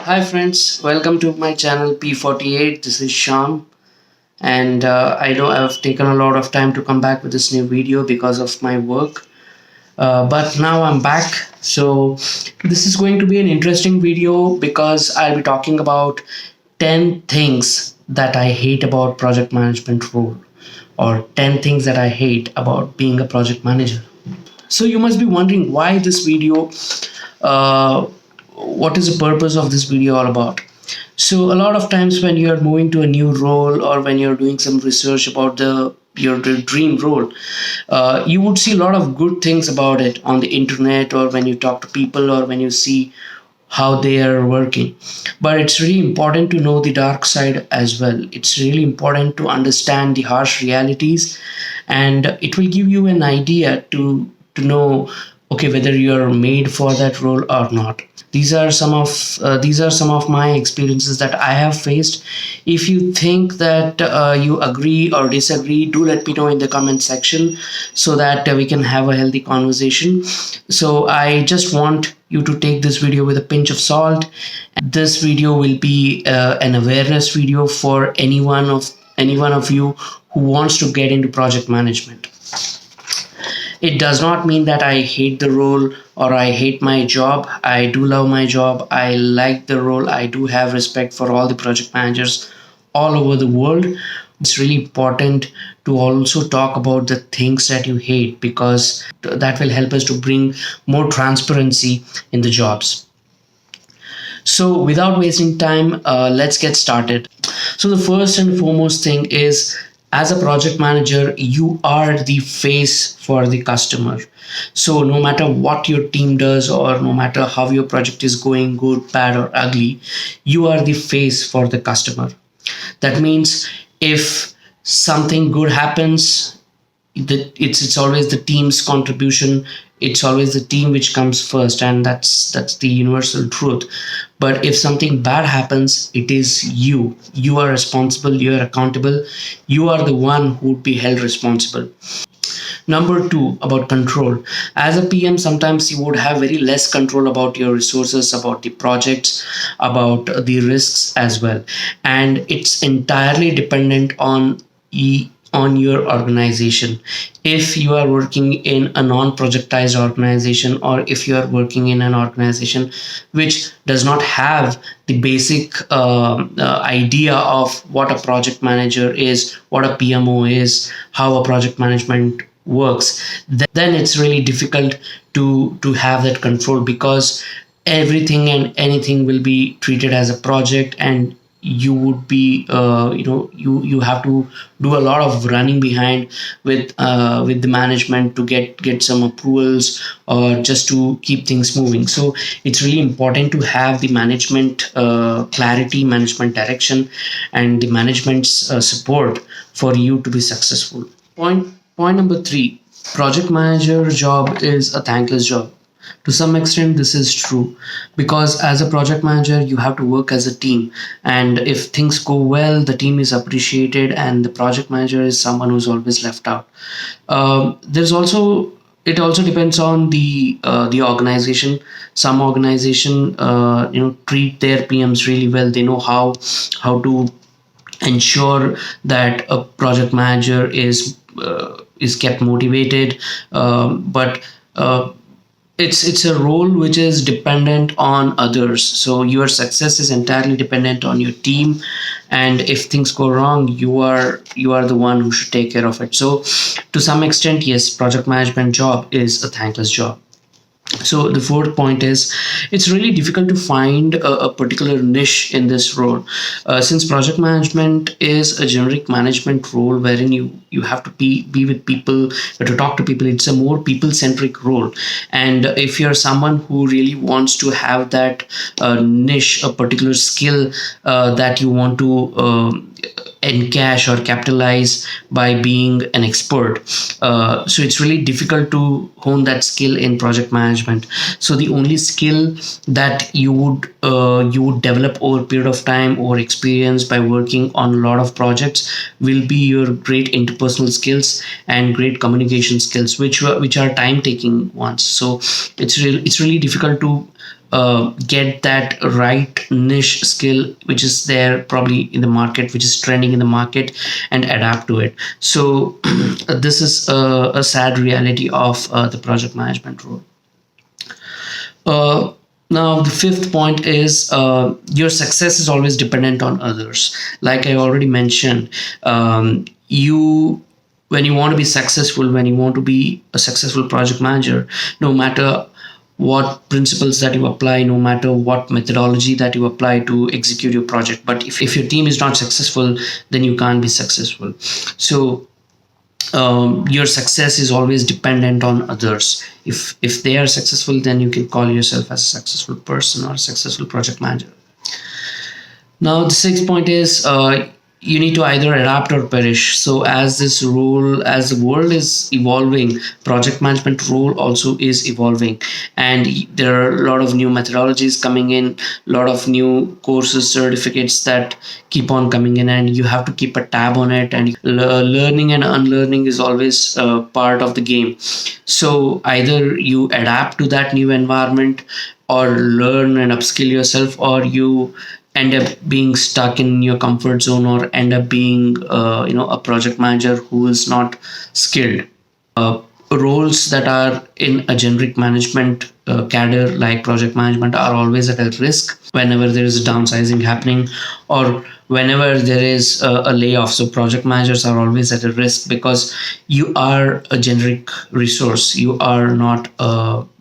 Hi friends, welcome to my channel P-48. This is Sham, and I know I've taken a lot of time to come back with this new video because of my work, but now I'm back. So this is going to be an interesting video because I'll be talking about 10 things that I hate about project management role, or 10 things that I hate about being a project manager. So you must be wondering why this video. Uh, what is the purpose of this video all about? So a lot of times when you're moving to a new role or when you're doing some research about your dream role, you would see a lot of good things about it on the internet, or when you talk to people, or when you see how they are working. But it's really important to know the dark side as well. It's really important to understand the harsh realities, and it will give you an idea to know, okay, whether you're made for that role or not. These are some of my experiences that I have faced. If you think that you agree or disagree, do let me know in the comment section so that we can have a healthy conversation. So I just want you to take this video with a pinch of salt. This video will be an awareness video for any one of you who wants to get into project management. It does not mean that I hate the role or I hate my job. I do love my job. I like the role. I do have respect for all the project managers all over the world. It's really important to also talk about the things that you hate, because that will help us to bring more transparency in the jobs. So, without wasting time, let's get started. So, the first and foremost thing is, as a project manager, you are the face for the customer. So, no matter what your team does, or no matter how your project is going, good, bad, or ugly, you are the face for the customer. That means if something good happens, it's always the team's contribution. It's always the team which comes first, and that's the universal truth. But if something bad happens, it is you are responsible, you are accountable, you are the one who would be held responsible. Number two, about control. As a PM, sometimes you would have very less control about your resources, about the projects, about the risks as well. And it's entirely dependent on your organization. If you are working in a non-projectized organization, or if you are working in an organization which does not have the basic idea of what a project manager is, what a PMO is, how a project management works, then it's really difficult to have that control, because everything and anything will be treated as a project, and you would be you have to do a lot of running behind with the management to get some approvals, or just to keep things moving. So it's really important to have the management clarity, management direction, and the management's support for you to be successful. Point number three, project manager job is a thankless job. To some extent, this is true, because as a project manager, you have to work as a team. And if things go well, the team is appreciated, and the project manager is someone who's always left out. There's also It also depends on the organization. Some organization treat their PMs really well. They know how to ensure that a project manager is kept motivated, but it's a role which is dependent on others. So your success is entirely dependent on your team, and if things go wrong, you are the one who should take care of it. So to some extent, yes, project management job is a thankless job. So the fourth point is, it's really difficult to find a particular niche in this role, since project management is a generic management role wherein you have to be with people, you have to talk to people. It's a more people centric role, and if you're someone who really wants to have that niche, a particular skill that you want to encash or capitalize by being an expert. So it's really difficult to hone that skill in project management. So the only skill that you would develop over a period of time or experience by working on a lot of projects will be your great interpersonal skills and great communication skills, which are time taking ones. So it's really difficult to get that right niche skill which is there probably in the market, which is trending in the market, and adapt to it. So this is a sad reality of the project management role. uh, Now the fifth point is your success is always dependent on others. Like I already mentioned, you when you want to be successful, when you want to be a successful project manager, no matter what principles that you apply, no matter what methodology that you apply to execute your project, but if your team is not successful, then you can't be successful. So your success is always dependent on others. If they are successful, then you can call yourself as a successful person or a successful project manager. Now, the sixth point is you need to either adapt or perish. So, as the world is evolving, project management role also is evolving, and there are a lot of new methodologies coming in, a lot of new courses, certificates that keep on coming in, and you have to keep a tab on it. And learning and unlearning is always part of the game. So, either you adapt to that new environment, or learn and upskill yourself, or you end up being stuck in your comfort zone, or end up being a project manager who is not skilled. Roles that are in a generic management cadre like project management are always at a risk whenever there is a downsizing happening, or whenever there is a layoff. So project managers are always at a risk because you are a generic resource, you are not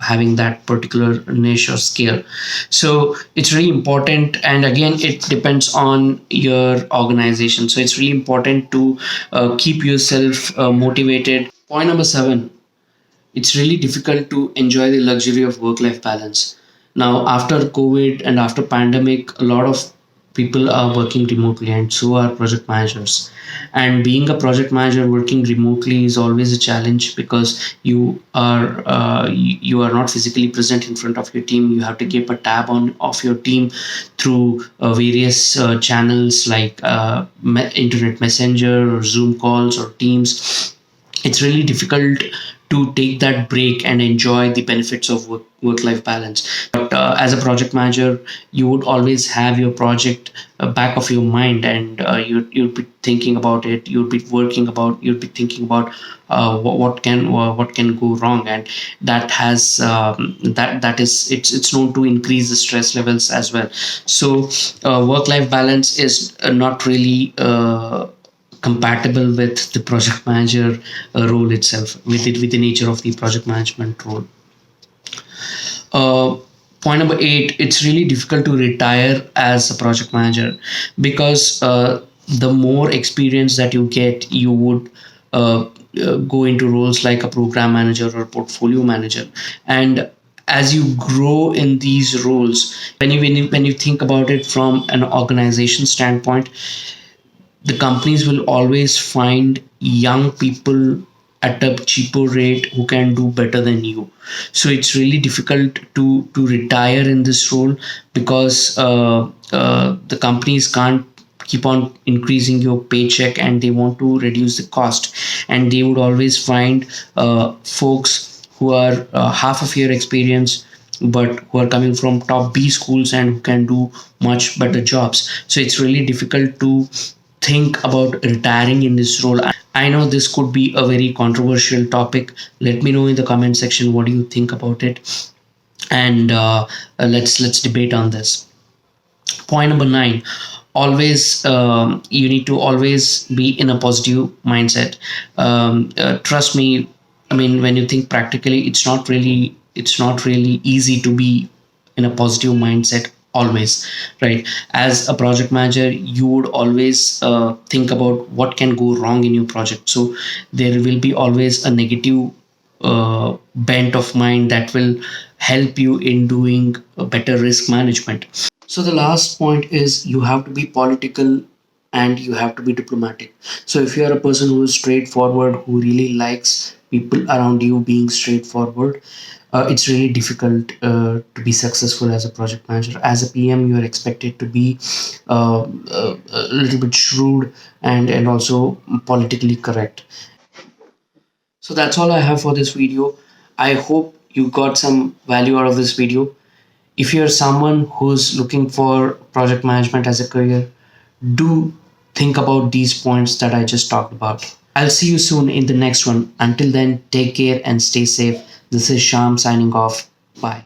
having that particular niche or skill. So it's really important, and again it depends on your organization. So it's really important to keep yourself motivated. Point number 7, it's really difficult to enjoy the luxury of work life balance. Now after COVID and after pandemic, a lot of people are working remotely, and so are project managers. And being a project manager working remotely is always a challenge, because you are not physically present in front of your team. You have to keep a tab on of your team through various channels like internet messenger or Zoom calls or Teams. It's really difficult to take that break and enjoy the benefits of work life balance. But as a project manager, you would always have your project back of your mind, and you'd be thinking about it, you'd be thinking about what can go wrong. And that has that is it's known to increase the stress levels as well. So work life balance is not really compatible with the project manager role itself, with the nature of the project management role. uh, Point number 8, it's really difficult to retire as a project manager, because the more experience that you get, you would go into roles like a program manager or portfolio manager. And as you grow in these roles, when you think about it from an organization standpoint, the companies will always find young people at a cheaper rate who can do better than you. So it's really difficult to retire in this role, because the companies can't keep on increasing your paycheck, and they want to reduce the cost. And they would always find folks who are half of your experience, but who are coming from top B schools and who can do much better jobs. So it's really difficult to think about retiring in this role. I know this could be a very controversial topic. Let me know in the comment section what do you think about it, and let's debate on this. Point number 9, always you need to always be in a positive mindset. Trust me, I mean, when you think practically, it's not really easy to be in a positive mindset always, right? As a project manager, you would always think about what can go wrong in your project. So there will be always a negative bent of mind that will help you in doing a better risk management. So the last point is you have to be political and you have to be diplomatic. So if you are a person who is straightforward, who really likes people around you being straightforward, it's really difficult to be successful as a project manager. As a PM, you are expected to be a little bit shrewd and also politically correct. So that's all I have for this video. I hope you got some value out of this video. If you're someone who's looking for project management as a career, do think about these points that I just talked about. I'll see you soon in the next one. Until then, take care and stay safe. This is Sham signing off. Bye.